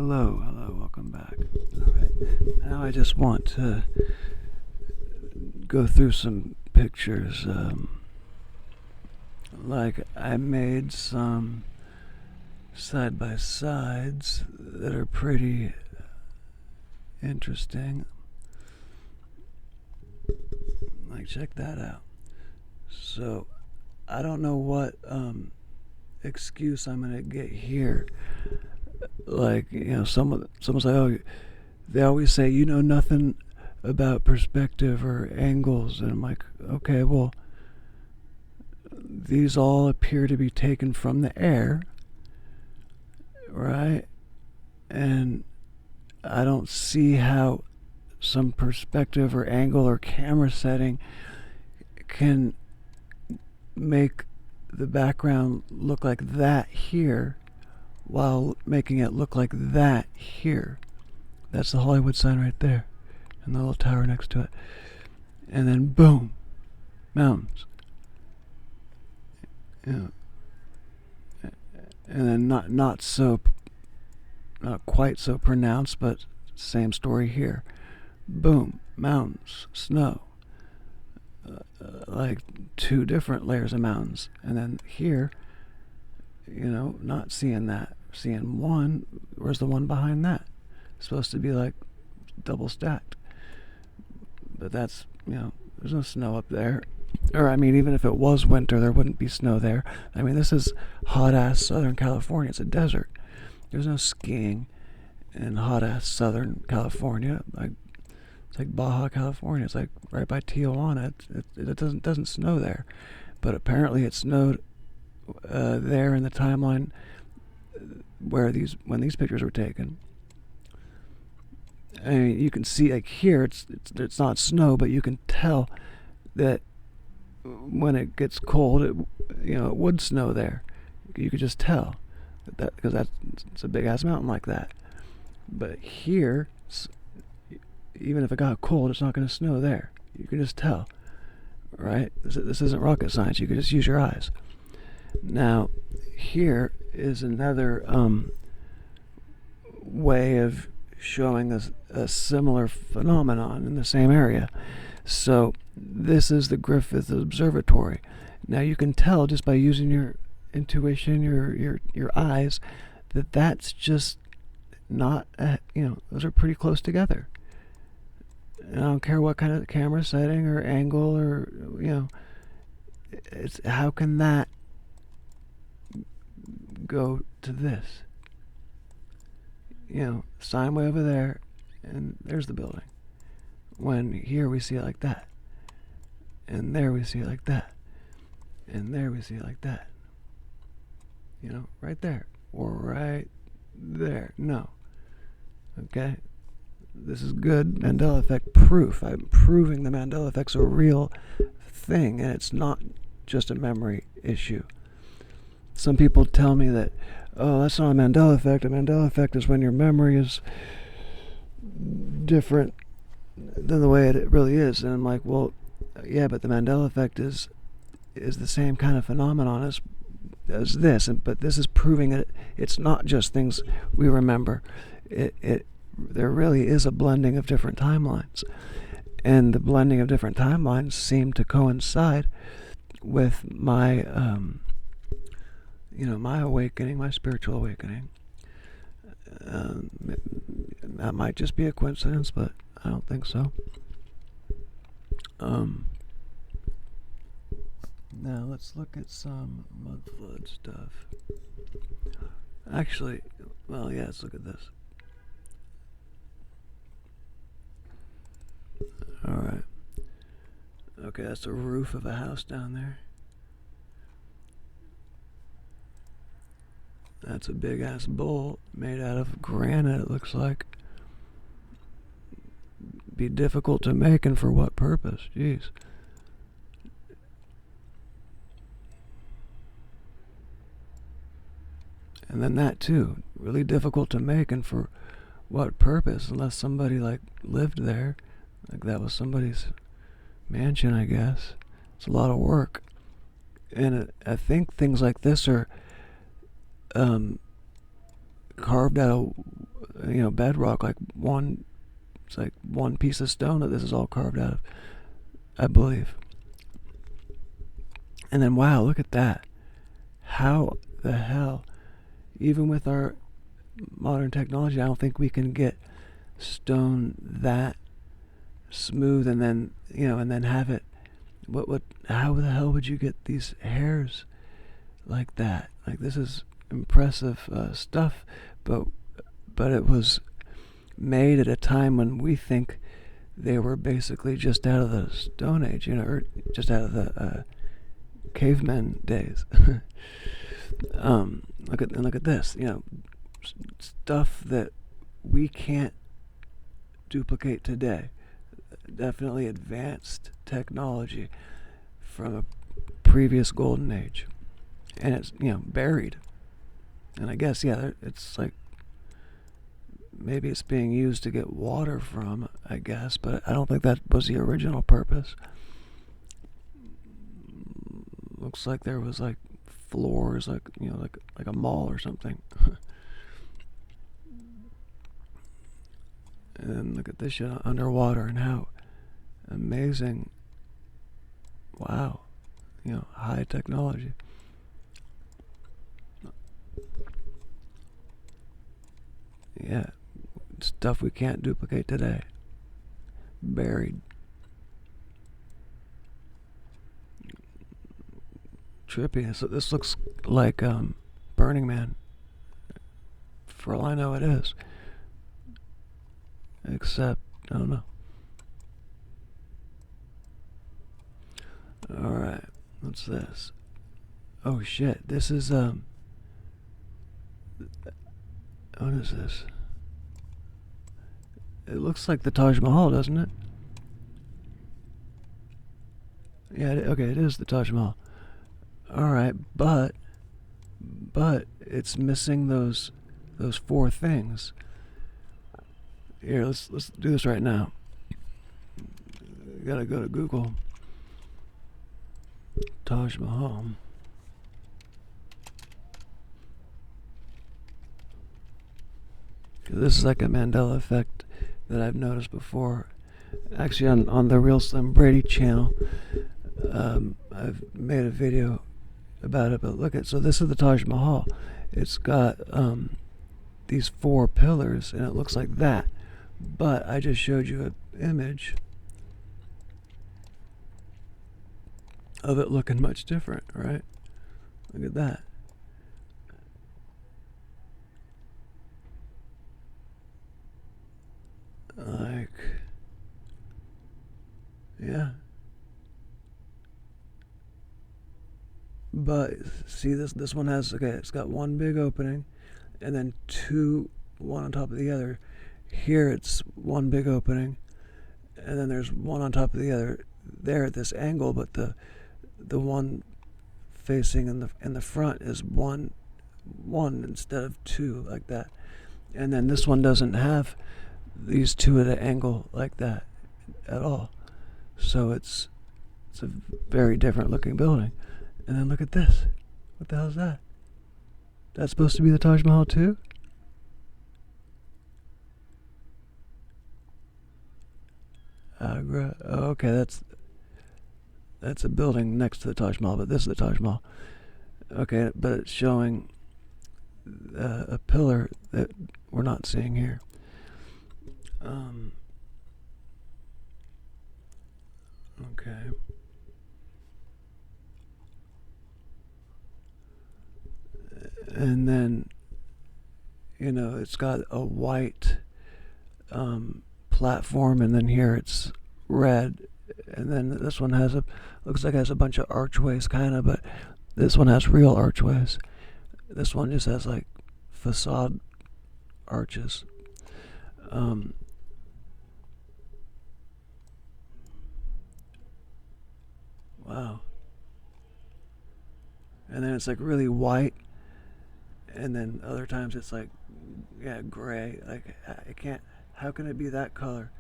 Hello, welcome back. Alright, now I just want to go through some pictures. Like, I made some side-by-sides that are pretty interesting. Like, check that out. So, I don't know what excuse I'm going to get here. Like, someone's like, oh, they always say, you know nothing about perspective or angles. And I'm like, okay, well, these all appear to be taken from the air, right? And I don't see how some perspective or angle or camera setting can make the background look like that here while making it look like that here. That's the Hollywood sign right there, and the little tower next to it. And then boom, mountains. And then not quite so pronounced, but same story here. Boom, mountains, snow. Like two different layers of mountains. And then here, not seeing that. Seeing one. Where's the one behind that? It's supposed to be like double stacked. But that's, there's no snow up there. Or, even if it was winter, there wouldn't be snow there. This is hot-ass Southern California. It's a desert. There's no skiing in hot-ass Southern California. It's like Baja California. It's like right by Tijuana. It doesn't snow there. But apparently it snowed there in the timeline when these pictures were taken. You can see, like, here it's not snow, but you can tell that when it gets cold, it would snow there. You could just tell that because it's a big ass mountain like that. But here, even if it got cold, it's not going to snow there. You can just tell, right? This isn't rocket science. You can just use your eyes. Now, here is another way of showing a similar phenomenon in the same area. So this is the Griffith Observatory. Now you can tell just by using your intuition, your eyes, that's just not, those are pretty close together. And I don't care what kind of camera setting or angle or, it's how can that go to this? Sine way over there, and there's the building. When here we see it like that, and there we see it like that, and there we see it like that. Right there, or right there. No. Okay? This is good Mandela effect proof. I'm proving the Mandela effect's a real thing, and it's not just a memory issue. Some people tell me that, oh, that's not a Mandela effect. A Mandela effect is when your memory is different than the way it really is. And I'm like, well, yeah, but the Mandela effect is the same kind of phenomenon as this. But this is proving that it's not just things we remember. There really is a blending of different timelines. And the blending of different timelines seem to coincide with my my awakening, my spiritual awakening. That might just be a coincidence, but I don't think so. Now let's look at some mud flood stuff. Actually, well, yeah, let's look at this. Alright. Okay, that's the roof of a house down there. That's a big ass bowl made out of granite, it looks like. Be difficult to make, and for what purpose? Jeez. And then that too, really difficult to make, and for what purpose? Unless somebody lived there, like that was somebody's mansion, I guess. It's a lot of work, and I think things like this are carved out bedrock, like one. It's like one piece of stone that this is all carved out of, I believe. And then, wow, look at that. How the hell, even with our modern technology, I don't think we can get stone that smooth and then have it. How the hell would you get these hairs like that? Like, this is impressive stuff, but it was made at a time when we think they were basically just out of the Stone Age, or just out of the caveman days. Look at this, stuff that we can't duplicate today. Definitely advanced technology from a previous golden age, and it's buried. And I guess it's like maybe it's being used to get water from, I guess, but I don't think that was the original purpose. Looks like there was like floors, like like a mall or something. And then look at this shit underwater and how amazing. Wow. High technology. Yeah. Stuff we can't duplicate today. Buried. Trippy. So this looks like Burning Man. For all I know, it is. Except, I don't know. Alright. What's this? Oh shit. This is, what is this? It looks like the Taj Mahal, doesn't it? Yeah, okay, it is the Taj Mahal. Alright, but it's missing those four things. Here, let's do this right now. You gotta go to Google. Taj Mahal. This is like a Mandela effect that I've noticed before. Actually, on the Real Slim Brady channel, I've made a video about it. But look at, so this is the Taj Mahal. It's got these four pillars, and it looks like that. But I just showed you an image of it looking much different, right? Look at that. Like, yeah. But see, this one has, okay, it's got one big opening, and then two, one on top of the other. Here it's one big opening, and then there's one on top of the other there at this angle, but the one facing in the front is one instead of two, like that. And then this one doesn't have these two at an angle like that at all. So it's a very different looking building. And then look at this. What the hell is that? That's supposed to be the Taj Mahal too? Agra. Oh, okay, that's a building next to the Taj Mahal, but this is the Taj Mahal. Okay, but it's showing a pillar that we're not seeing here. Okay. And then, it's got a white platform, and then here it's red, and then this one looks like it has a bunch of archways, kind of, but this one has real archways. This one just has like facade arches. Wow. And then it's like really white, and then other times it's like, yeah, gray. Like, I can't. How can it be that color?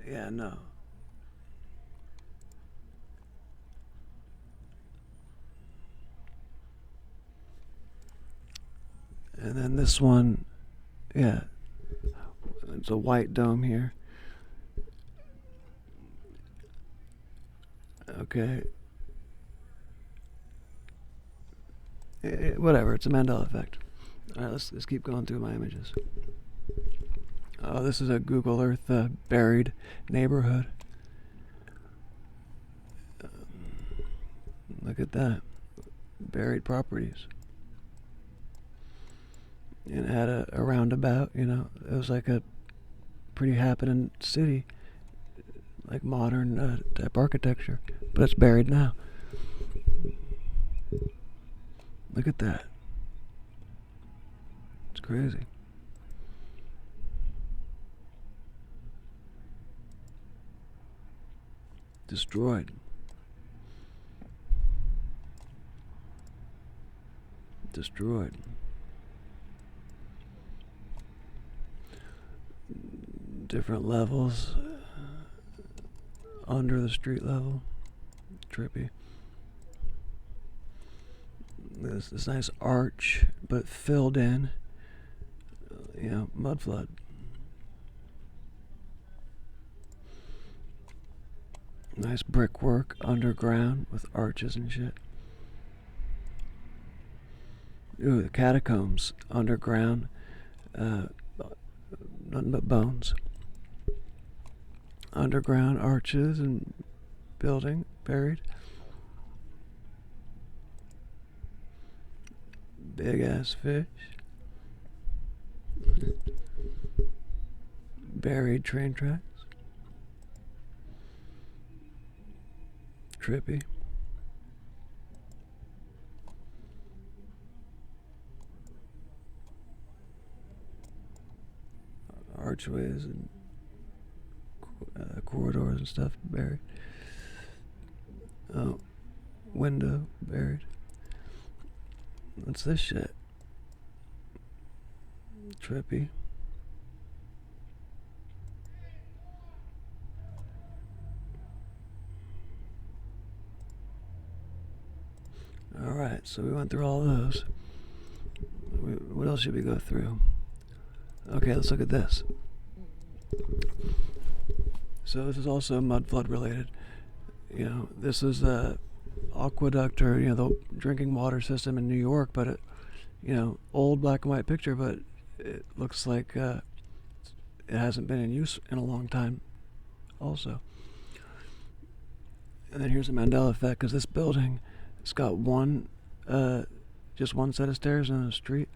Yeah, no. And then this one, yeah, it's a white dome here. Okay. Whatever, it's a Mandela effect. Alright, let's keep going through my images. Oh, this is a Google Earth buried neighborhood. Look at that. Buried properties. And it had a roundabout, you know. It was like a pretty happening city. Like modern type architecture. But it's buried now. Look at that. It's crazy. Destroyed. Destroyed. Different levels under the street level. Trippy. This nice arch, but filled in. You know, mud flood. Nice brickwork underground with arches and shit. Ooh, the catacombs underground. Nothing but bones. Underground arches and building buried. Big ass fish. Buried train tracks. Trippy. Archways and corridors and stuff buried. Oh, window buried. What's this shit? Trippy. Alright, so we went through all those. What else should we go through? Okay, let's look at this. So this is also mud flood related. You know, this is the aqueduct, or, you know, the drinking water system in New York, but it, you know, old black and white picture, but it looks like it hasn't been in use in a long time also. And then here's the Mandela effect, because this building, it's got just one set of stairs in the street.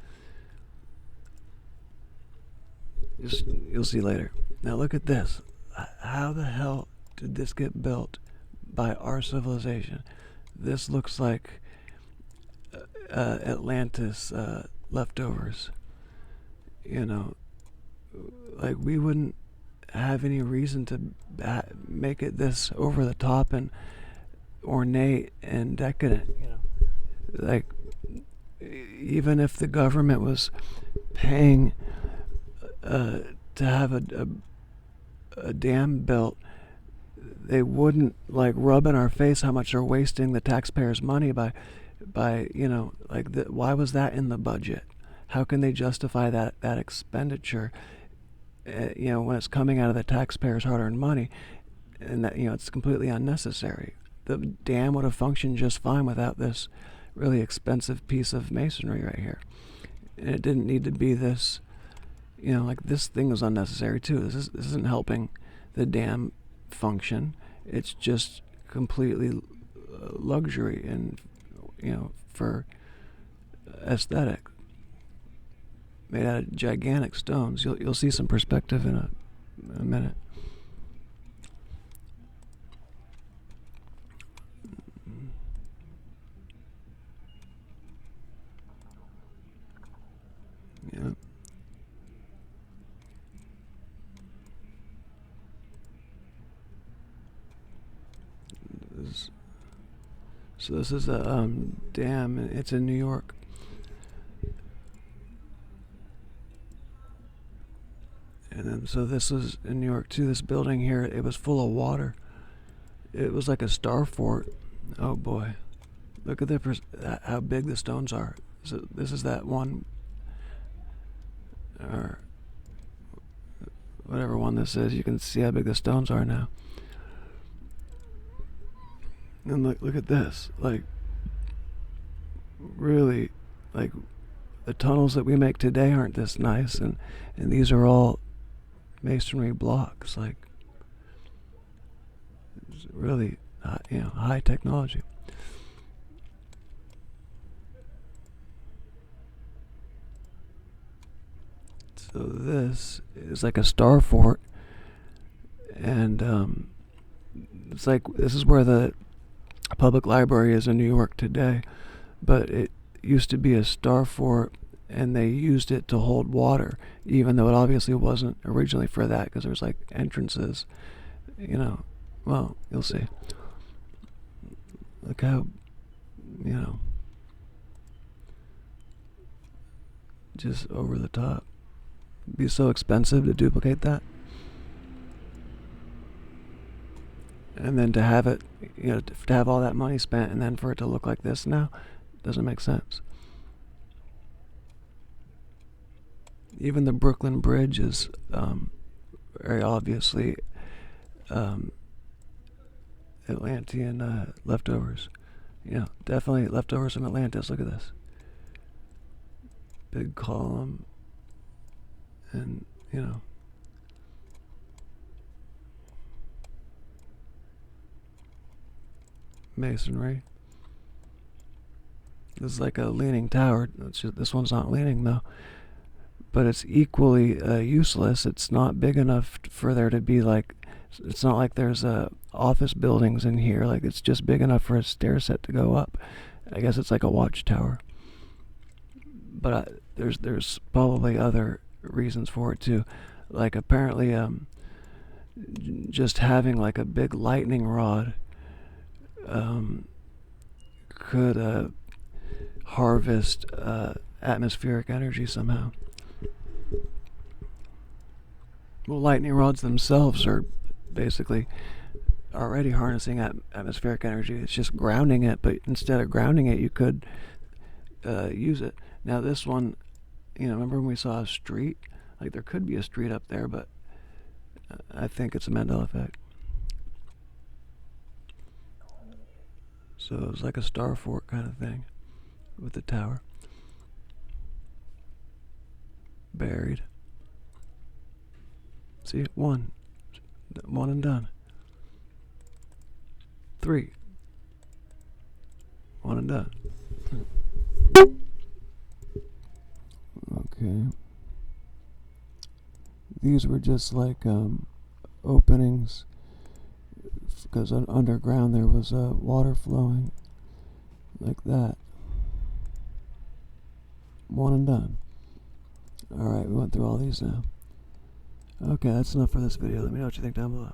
You'll see later. Now look at this. How the hell did this get built by our civilization? This looks like Atlantis leftovers. You know, like we wouldn't have any reason to make it this over the top and ornate and decadent. You know, like even if the government was paying to have a dam built, they wouldn't like rub in our face how much they're wasting the taxpayers' money by you know, like why was that in the budget? How can they justify that expenditure? You know, when it's coming out of the taxpayers' hard-earned money, and that, you know, it's completely unnecessary. The dam would have functioned just fine without this really expensive piece of masonry right here, and it didn't need to be this. You know, like this thing was unnecessary too. This isn't helping the dam function. It's just completely luxury and, you know, for aesthetic. Made out of gigantic stones. You'll see some perspective in a minute. Yeah. So this is a dam. It's in New York. And then, so this is in New York too. This building here, it was full of water. It was like a star fort. Oh boy, look at how big the stones are. So this is that one or whatever one this is. You can see how big the stones are now. And look at this. Like, really, like, the tunnels that we make today aren't this nice, and these are all masonry blocks. Like, it's really, high technology. So this is like a star fort, and it's like, this is where the public library is in New York today, but it used to be a star fort, and they used it to hold water, even though it obviously wasn't originally for that, because there's like entrances, well, you'll see. Look how, just over the top. It'd be so expensive to duplicate that. And then to have it, to have all that money spent and then for it to look like this now, doesn't make sense. Even the Brooklyn Bridge is very obviously Atlantean leftovers. Definitely leftovers from Atlantis. Look at this. Big column. And, masonry. This is like a leaning tower. This one's not leaning though. But it's equally useless. It's not big enough for there to be like, it's not like there's office buildings in here. Like, it's just big enough for a stair set to go up. I guess it's like a watchtower. But there's probably other reasons for it too. Like, apparently just having like a big lightning rod could harvest atmospheric energy somehow. Well, lightning rods themselves are basically already harnessing atmospheric energy. It's just grounding it, but instead of grounding it, you could use it. Now this one, remember when we saw a street? Like, there could be a street up there, but I think it's a Mandela effect. So it was like a star fort kind of thing with the tower. Buried. See, one and done. 3, 1 and done. Okay. These were just like openings, because underground there was water flowing like that. 1 and done. Alright, we went through all these now. Okay, that's enough for this video. Let me know what you think down below.